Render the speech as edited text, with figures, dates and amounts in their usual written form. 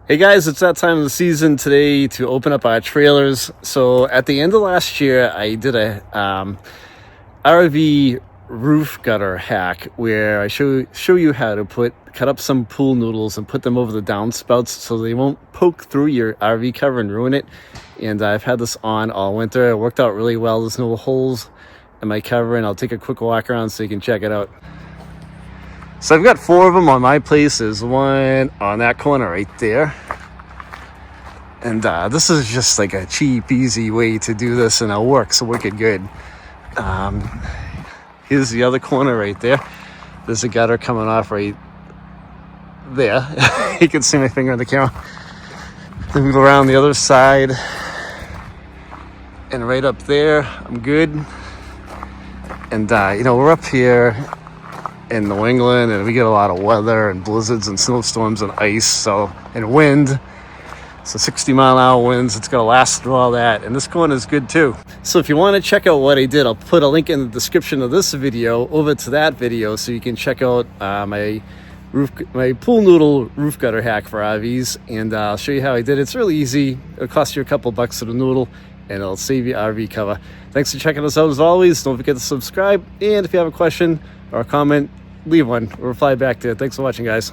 Hey guys, it's that time of the season today to open up our trailers. So at the end of last year, I did a RV roof gutter hack where I show you how to cut up some pool noodles and put them over the downspouts so they won't poke through your RV cover and ruin it. And I've had this on all winter. It worked out really well. There's no holes in my cover, and I'll take a quick walk around so you can check it out. So I've got 4 of them on my place. There's one on that corner right there. And this is just like a cheap, easy way to do this, and it'll work so wicked good. Here's the other corner right there. There's a gutter coming off right there. You can see my finger on the camera. Then we go around the other side. And right up there, I'm good. And, we're up here in New England, and we get a lot of weather and blizzards and snowstorms and ice, and wind. So 60-mile-an-hour winds, it's going to last through all that. And this corner is good too. So if you want to check out what I did, I'll put a link in the description of this video over to that video so you can check out my pool noodle roof gutter hack for RVs. And I'll show you how I did it. It's really easy. It'll cost you a couple bucks for the noodle, and it'll save you RV cover. Thanks for checking us out as always. Don't forget to subscribe. And if you have a question or a comment, leave one. We'll reply back to it. Thanks for watching, guys.